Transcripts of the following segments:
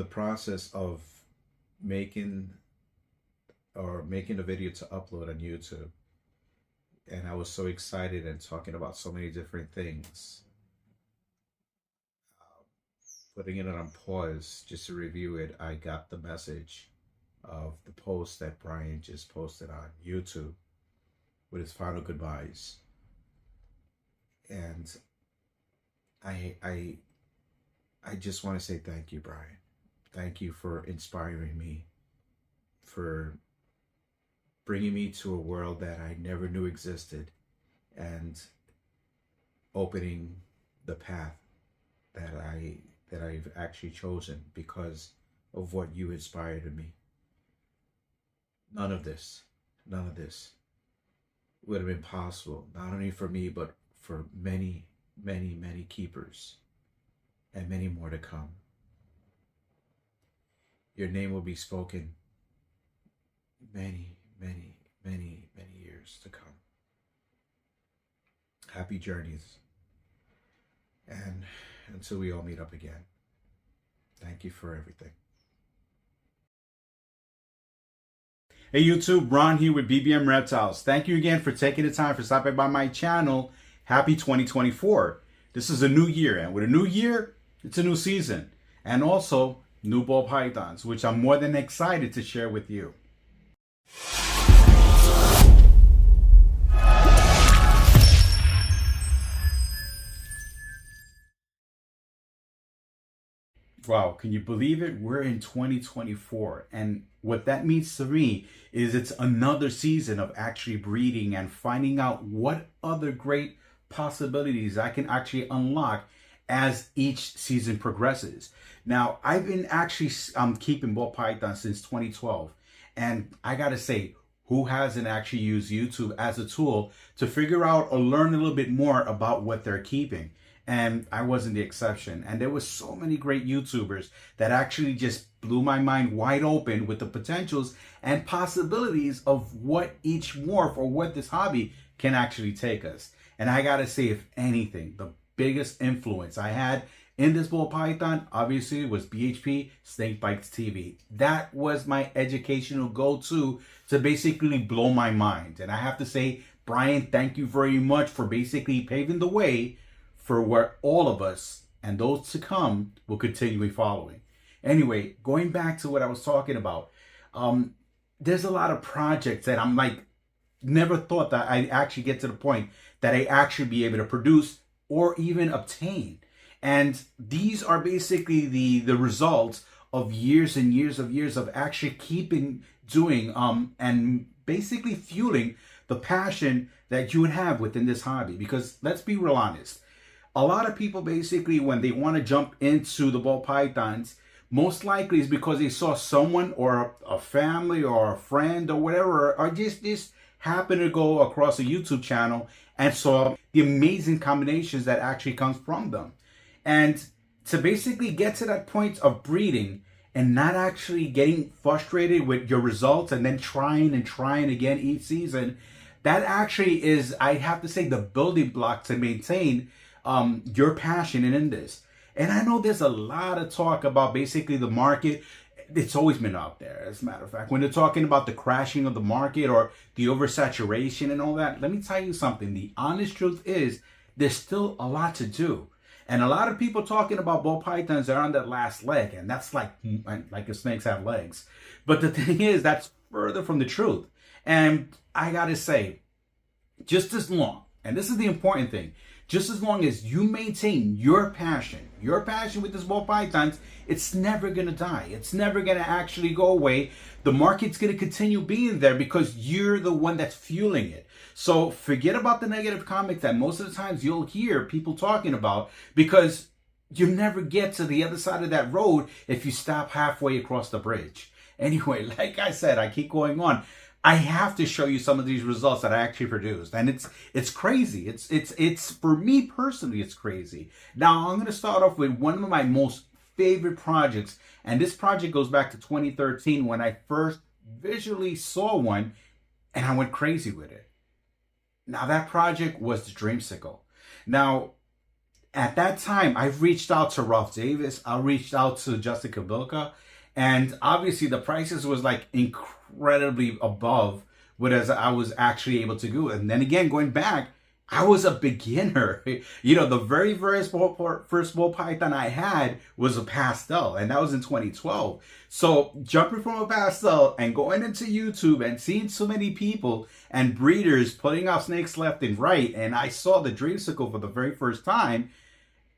the process of making making a video to upload on YouTube, and I was so excited and talking about so many different things. Putting it on pause just to review it, I got the message of the post that Brian just posted on YouTube with his final goodbyes. And I just want to say thank you, Brian. Thank you for inspiring me, for bringing me to a world that I never knew existed, and opening the path that I've actually chosen because of what you inspired in me. None of this would have been possible, not only for me, but for many, many, many keepers and many more to come. Your name will be spoken many, many, many, many years to come. Happy journeys. And until we all meet up again, thank you for everything. Hey YouTube, Ron here with BBM Reptiles. Thank you again for taking the time for stopping by my channel. Happy 2024. This is a new year, and with a new year, it's a new season. And also, new ball pythons, which I'm more than excited to share with you. Wow, can you believe it? We're in 2024. And what that means to me is it's another season of actually breeding and finding out what other great possibilities I can actually unlock as each season progresses. Now, I've been actually keeping ball pythons since 2012. And I gotta say, who hasn't actually used YouTube as a tool to figure out or learn a little bit more about what they're keeping? And I wasn't the exception. And there was so many great YouTubers that actually just blew my mind wide open with the potentials and possibilities of what each morph or what this hobby can actually take us. And I gotta say, if anything, the biggest influence I had in this ball python obviously was BHP Snakebites TV. That was my educational go-to to basically blow my mind. And I have to say, Brian, thank you very much for basically paving the way for where all of us and those to come will continue following. Anyway, going back to what I was talking about, there's a lot of projects that I'm like, never thought that I'd actually get to the point that I actually be able to produce or even obtain. And these are basically the results of years and years of actually doing and basically fueling the passion that you would have within this hobby. Because let's be real honest, a lot of people basically, when they want to jump into the ball pythons, most likely is because they saw someone or a family or a friend or whatever, or just happen to go across a YouTube channel and saw the amazing combinations that actually comes from them. And to basically get to that point of breeding and not actually getting frustrated with your results and then trying again each season, that actually is, I have to say, the building block to maintain your passion in this. And I know there's a lot of talk about basically the market. It's always been out there, as a matter of fact. When they're talking about the crashing of the market or the oversaturation and all that, let me tell you something. The honest truth is there's still a lot to do. And a lot of people talking about ball pythons are on that last leg, and that's like the snakes have legs. But the thing is, that's further from the truth. And I gotta say, just as long, and this is the important thing, just as long as you maintain your passion with this ball pythons, it's never gonna die. It's never gonna actually go away. The market's gonna continue being there because you're the one that's fueling it. So forget about the negative comments that most of the times you'll hear people talking about, because you never get to the other side of that road if you stop halfway across the bridge. Anyway, like I said, I keep going on. I have to show you some of these results that I actually produced, and it's crazy. It's for me personally, it's crazy. Now I'm going to start off with one of my most favorite projects, and this project goes back to 2013 when I first visually saw one, and I went crazy with it. Now that project was the Dreamsicle. Now At that time, I reached out to Ralph Davis. I reached out to Jessica Bilka. And obviously the prices was like incredibly above what as I was actually able to do. And then again, going back, I was a beginner. You know, the very first ball python I had was a pastel, and that was in 2012. So jumping from a pastel and going into YouTube and seeing so many people and breeders putting out snakes left and right, and I saw the dreamsicle for the very first time,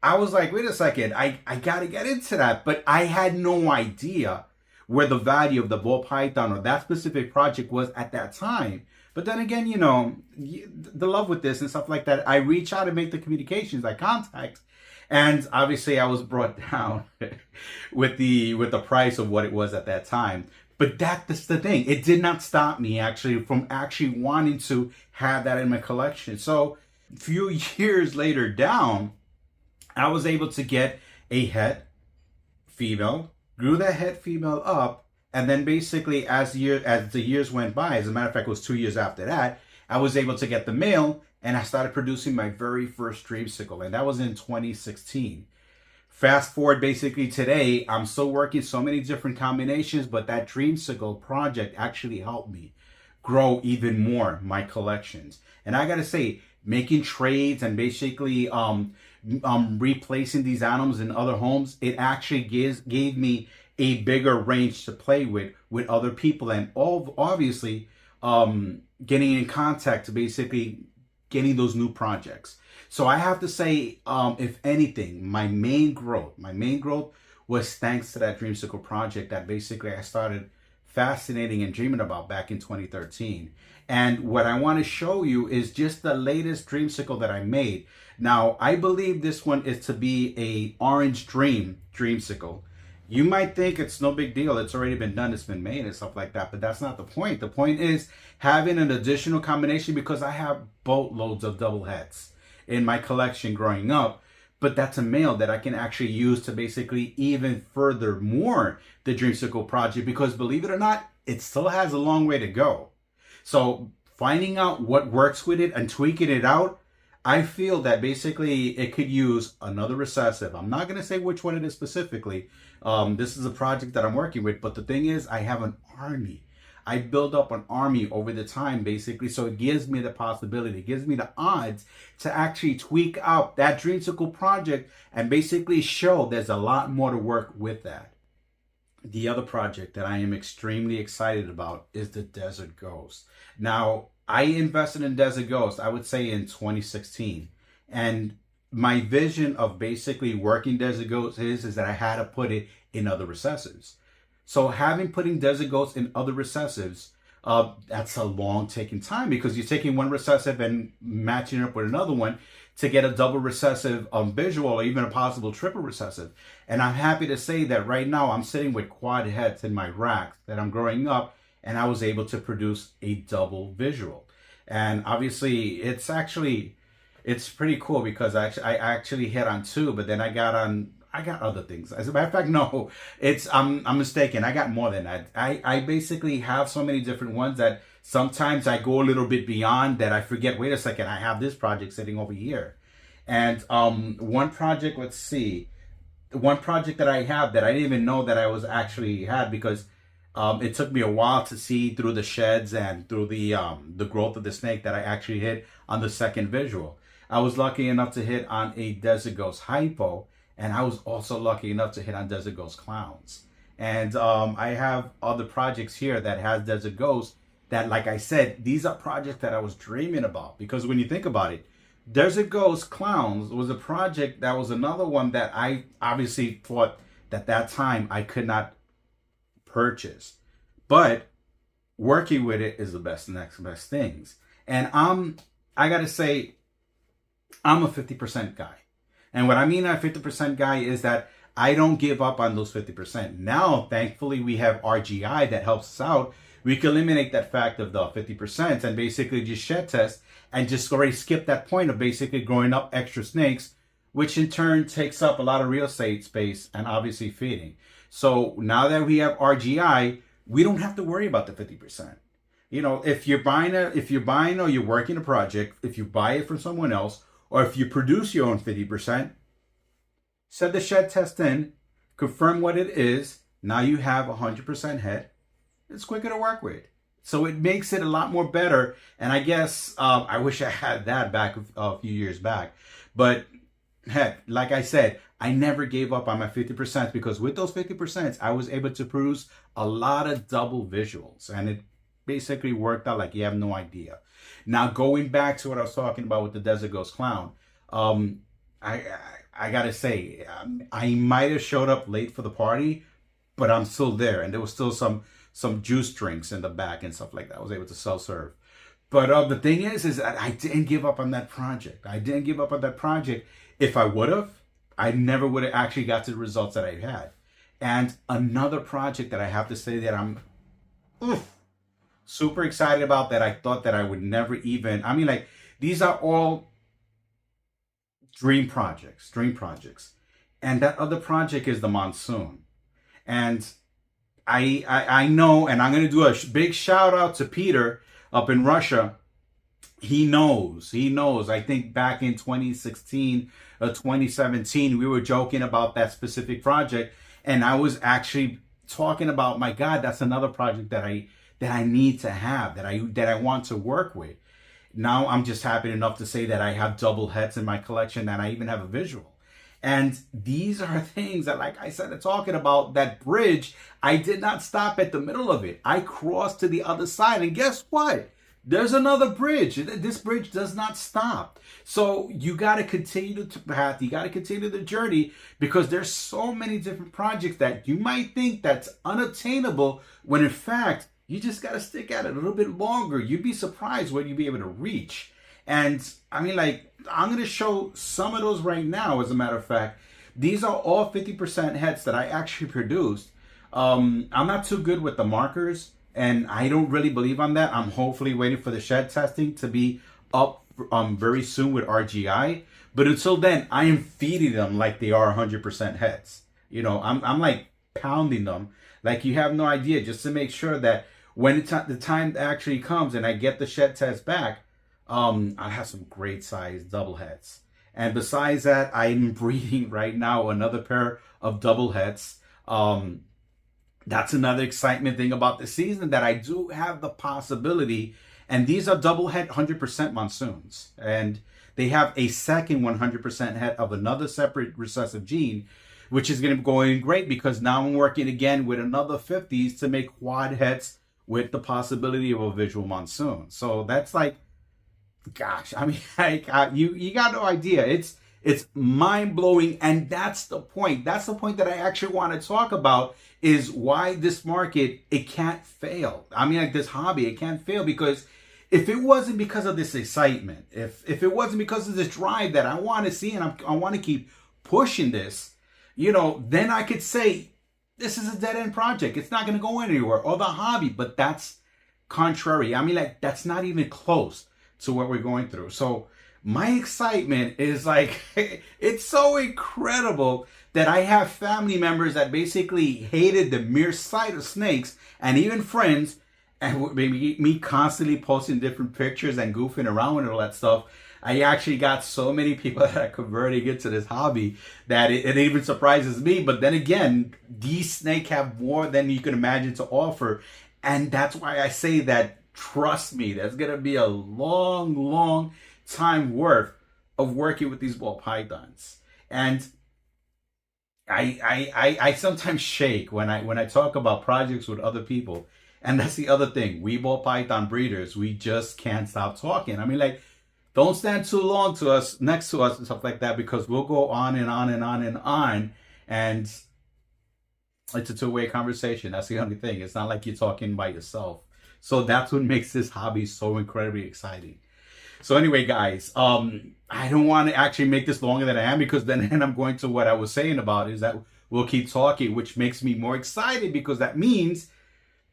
I was like, wait a second, I got to get into that. But I had no idea where the value of the ball python or that specific project was at that time. But then again, you know, the love with this and stuff like that, I reach out and make the communications, I contact. And obviously I was brought down with the price of what it was at that time. But that's the thing. It did not stop me actually from actually wanting to have that in my collection. So a few years later down, I was able to get a het female, grew that het female up, and then basically as the years went by, as a matter of fact, it was 2 years after that, I was able to get the male, and I started producing my very first dreamsicle, and that was in 2016. Fast forward basically today, I'm still working so many different combinations, but that dreamsicle project actually helped me grow even more my collections. And I gotta say, making trades and basically replacing these animals in other homes, it actually gave me a bigger range to play with other people, and obviously getting in contact to basically getting those new projects. So I have to say, if anything, my main growth was thanks to that dreamsicle project that basically I started fascinating and dreaming about back in 2013. And what I want to show you is just the latest dreamsicle that I made. Now, I believe this one is to be a orange dreamsicle. You might think it's no big deal. It's already been done. It's been made and stuff like that. But that's not the point. The point is having an additional combination, because I have boatloads of double hets in my collection growing up. But that's a male that I can actually use to basically even further more the dreamsicle project, because believe it or not, it still has a long way to go. So finding out what works with it and tweaking it out, I feel that basically it could use another recessive. I'm not going to say which one it is specifically. This is a project that I'm working with, but the thing is, I have an army. I build up an army over the time, basically, so it gives me the possibility, it gives me the odds to actually tweak out that dreamsicle project and basically show there's a lot more to work with that. The other project that I am extremely excited about is the Desert Ghost. Now, I invested in Desert Ghost, I would say in 2016. And my vision of basically working Desert Ghost is that I had to put it in other recessives. So putting Desert Ghost in other recessives, that's a long taking time, because you're taking one recessive and matching it up with another one to get a double recessive visual, or even a possible triple recessive. And I'm happy to say that right now I'm sitting with quad heads in my rack that I'm growing up, and I was able to produce a double visual. And obviously it's pretty cool, because I actually hit on two, but then I got other things. As a matter of fact, no, I'm mistaken. I got more than that. I basically have so many different ones that sometimes I go a little bit beyond that. I forget, wait a second, I have this project sitting over here. And one project that I have that I didn't even know that I was actually had, because it took me a while to see through the sheds and through the growth of the snake, that I actually hit on the second visual. I was lucky enough to hit on a Desert Ghost Hypo, and I was also lucky enough to hit on Desert Ghost Clowns. And I have other projects here that has Desert Ghost that, like I said, these are projects that I was dreaming about. Because when you think about it, Desert Ghost Clowns was a project that was another one that I obviously thought that time I could not purchase. But working with it is the next best things. And I gotta say, I'm a 50% guy. And what I mean by 50% guy is that I don't give up on those 50%. Now, thankfully, we have RGI that helps us out. We can eliminate that fact of the 50% and basically just shed test and just already skip that point of basically growing up extra snakes, which in turn takes up a lot of real estate space and obviously feeding. So now that we have RGI, we don't have to worry about the 50%. You know, if you're buying or you're working a project, if you buy it from someone else, or if you produce your own 50%, set the shed test in, confirm what it is. Now you have 100% head. It's quicker to work with. So it makes it a lot more better. And I guess I wish I had that back a few years back. But heck, like I said, I never gave up on my 50% because with those 50%, I was able to produce a lot of double visuals. And it basically worked out like you have no idea. Now, going back to what I was talking about with the Desert Ghost Clown, I gotta say, I might have showed up late for the party, but I'm still there. And there was still some juice drinks in the back and stuff like that. I was able to self-serve. But the thing is that I didn't give up on that project. I didn't give up on that project. If I would have, I never would have actually got to the results that I had. And another project that I have to say that I'm super excited about, that I thought that I would never even, I mean, like, these are all dream projects. And that other project is the Monsoon. And I know, and I'm going to do a big shout out to Peter up in Russia. He knows. I think back in 2016 or 2017, we were joking about that specific project. And I was actually talking about, my God, that's another project that I need to have, that I want to work with. Now I'm just happy enough to say that I have double heads in my collection and I even have a visual. And these are things that, like I said, talking about that bridge, I did not stop at the middle of it. I crossed to the other side, and guess what? There's another bridge. This bridge does not stop. So you got to continue the path. You got to continue the journey, because there's so many different projects that you might think that's unattainable, when in fact, you just got to stick at it a little bit longer. You'd be surprised what you'd be able to reach. And I mean, like, I'm going to show some of those right now. As a matter of fact, these are all 50% heads that I actually produced. I'm not too good with the markers, and I don't really believe on that. I'm hopefully waiting for the shed testing to be up very soon with RGI. But until then, I am feeding them like they are 100% heads. You know, I'm like pounding them like you have no idea, just to make sure that when the time actually comes and I get the shed test back, I have some great size double heads. And besides that, I'm breeding right now another pair of double heads. That's another excitement thing about the season, that I do have the possibility. And these are double head 100% monsoons. And they have a second 100% head of another separate recessive gene, which is going to be going great, because now I'm working again with another 50s to make quad heads with the possibility of a visual monsoon. So that's like, gosh, I mean, you got no idea. It's mind-blowing, and that's the point. That's the point that I actually want to talk about, is why this market, it can't fail. I mean, like, this hobby, it can't fail, because if it wasn't because of this excitement, if it wasn't because of this drive that I want to see, and I want to keep pushing this, you know, then I could say this is a dead-end project. It's not going to go anywhere, or the hobby. But that's contrary. I mean, like, that's not even close to what we're going through. So my excitement is like, it's so incredible that I have family members that basically hated the mere sight of snakes, and even friends, and maybe me constantly posting different pictures and goofing around with all that stuff. I actually got so many people that are converting into this hobby that it even surprises me. But then again, these snakes have more than you can imagine to offer. And that's why I say that, trust me, there's going to be a long, long time worth of working with these ball pythons. And I sometimes shake when I talk about projects with other people. And that's the other thing. We ball python breeders, we just can't stop talking. I mean, like, don't stand too long next to us and stuff like that, because we'll go on and on and on and on. And it's a two-way conversation. That's the only thing. It's not like you're talking by yourself. So that's what makes this hobby so incredibly exciting. So anyway, guys, I don't want to actually make this longer than I am, because then I'm going to what I was saying about is that we'll keep talking, which makes me more excited, because that means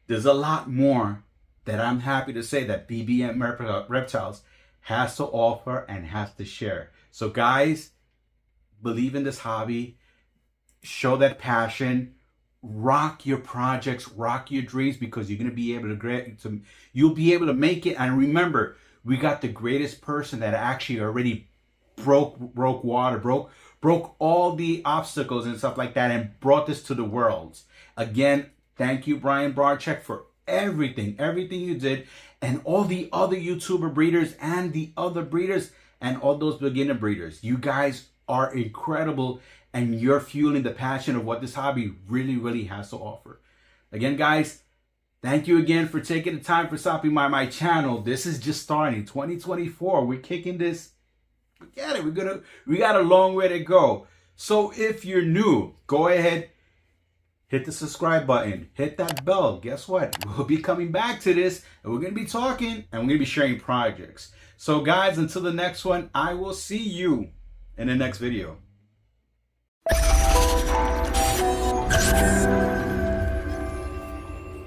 there's a lot more that I'm happy to say that BBM Reptiles has to offer and has to share. So guys, believe in this hobby, show that passion, rock your projects, rock your dreams, because you're going to be able to you'll be able to make it. And remember, we got the greatest person that actually already broke broke all the obstacles and stuff like that and brought this to the world. Again, thank you, Brian Barczyk, for everything you did, and all the other YouTuber breeders and the other breeders and all those beginner breeders. You guys are incredible, and you're fueling the passion of what this hobby really, really has to offer. Again, guys, thank you again for taking the time for stopping by my channel. This is just starting 2024. We're kicking this. Forget it. We got a long way to go. So if you're new, go ahead, hit the subscribe button, hit that bell. Guess what? We'll be coming back to this, and we're going to be talking, and we're going to be sharing projects. So guys, until the next one, I will see you in the next video.